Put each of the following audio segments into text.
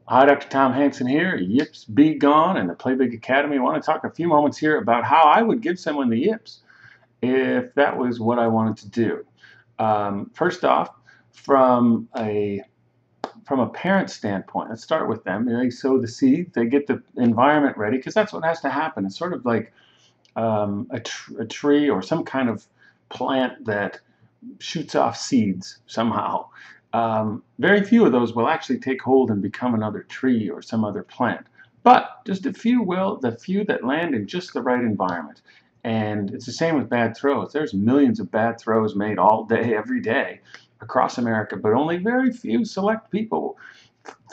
Hi, Dr. Tom Hansen here, Yips Be Gone and the Play Big Academy. I want to talk a few moments here about how I would give someone the yips if that was what I wanted to do. First off, from a from a parent standpoint, let's start with them. They sow the seed, they get the environment ready, because that's what has to happen. It's sort of like a tree or some kind of plant that shoots off seeds somehow. Very few of those will actually take hold and become another tree or some other plant. But just a few will, the few that land in just the right environment. And it's the same with bad throws. There's millions of bad throws made all day, every day across America, but only very few select people,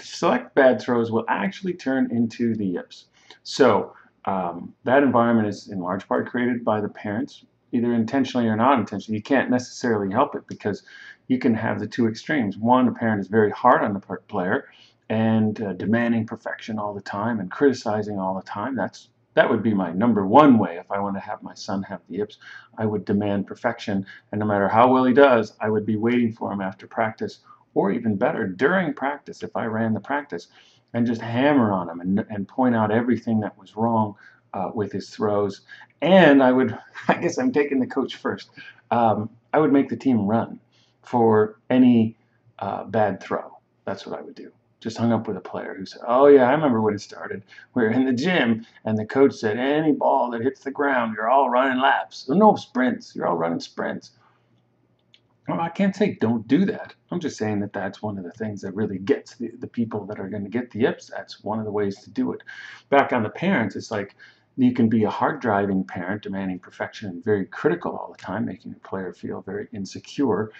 select bad throws will actually turn into the yips. So that environment is in large part created by the parents, either intentionally or not intentionally. You can't necessarily help it because you can have the two extremes. One, a parent is very hard on the player and demanding perfection all the time and criticizing all the time. That would be my number one way if I want to have my son have the yips. I would demand perfection, and no matter how well he does, I would be waiting for him after practice, or even better, during practice if I ran the practice, and just hammer on him and point out everything that was wrong with his throws. And I would, I guess I'm taking the coach first, I would make the team run for any bad throw. That's what I would do. Just hung up with a player who said, oh yeah, I remember when it started. We were in the gym and the coach said, any ball that hits the ground, you're all running laps. No sprints, you're all running sprints. Well, I can't say don't do that. I'm just saying that that's one of the things that really gets the people that are going to get the yips. That's one of the ways to do it. Back on the parents, it's like you can be a hard-driving parent, demanding perfection and very critical all the time, making the player feel very insecure.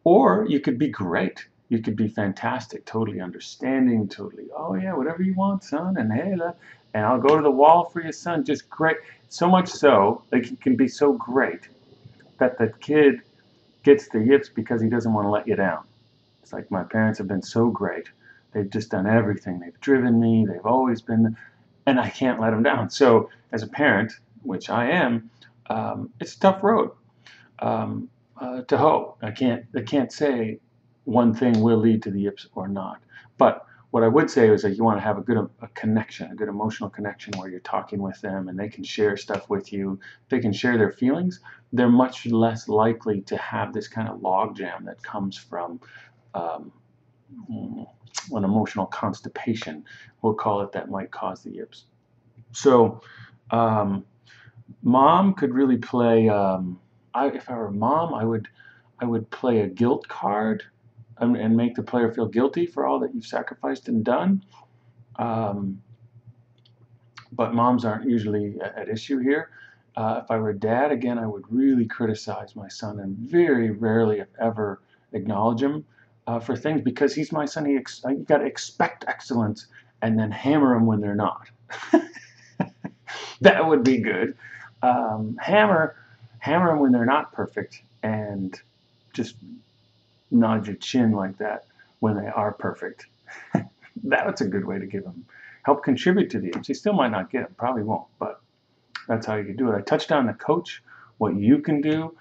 Or you could be great. You could be fantastic, totally understanding, totally, oh yeah, whatever you want, son, and hey, and I'll go to the wall for you, son, just great. So much so, like it can be so great that the kid gets the yips because he doesn't want to let you down. It's like my parents have been so great. They've just done everything. They've driven me. They've always been, and I can't let them down. So as a parent, which I am, it's a tough road to hoe. I can't say one thing will lead to the yips or not. But what I would say is that you want to have a connection, a good emotional connection where you're talking with them and they can share stuff with you. They can share their feelings. They're much less likely to have this kind of logjam that comes from um, an emotional constipation, we'll call it, that might cause the yips. So um, mom could really play, if I were mom, I would play a guilt card and make the player feel guilty for all that you've sacrificed and done. Um, but moms aren't usually at issue here. If I were a dad, again, I would really criticize my son and very rarely, if ever, acknowledge him for things because he's my son. You got to expect excellence and then hammer him when they're not. That would be good. Hammer them when they're not perfect, and just nod your chin like that when they are perfect. That's a good way to give them, help contribute to the yips. You still might not get them, probably won't, but that's how you can do it. I touched on the coach, what you can do.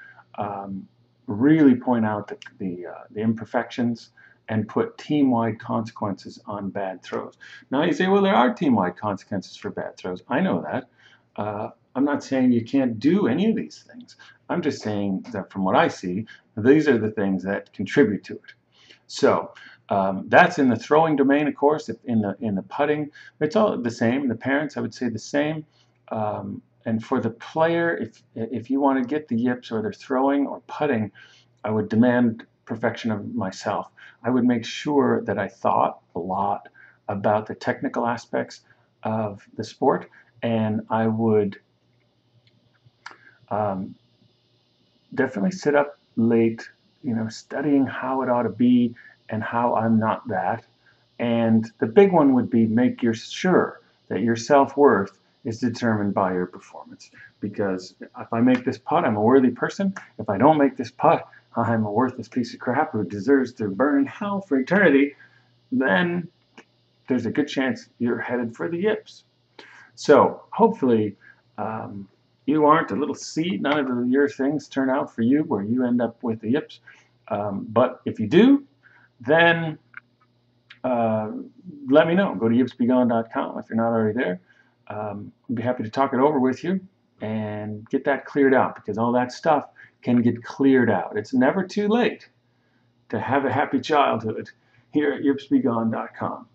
Really point out the imperfections and put team-wide consequences on bad throws. Now you say, well, there are team-wide consequences for bad throws. I know that. I'm not saying you can't do any of these things. I'm just saying that from what I see, these are the things that contribute to it. So that's in the throwing domain, of course. In the putting, it's all the same. The parents, I would say the same. And for the player, if you want to get the yips or they're throwing or putting, I would demand perfection of myself. I would make sure that I thought a lot about the technical aspects of the sport, and I would definitely sit up late, studying how it ought to be and how I'm not that. And the big one would be make sure that your self-worth is determined by your performance. Because if I make this putt, I'm a worthy person. If I don't make this putt, I'm a worthless piece of crap who deserves to burn in hell for eternity. Then there's a good chance you're headed for the yips. So hopefully you aren't a little seed. None of your things turn out for you where you end up with the yips. But if you do, then uh, let me know. Go to yipsbegone.com if you're not already there. I'd be happy to talk it over with you and get that cleared out, because all that stuff can get cleared out. It's never too late to have a happy childhood here at yipsbegone.com.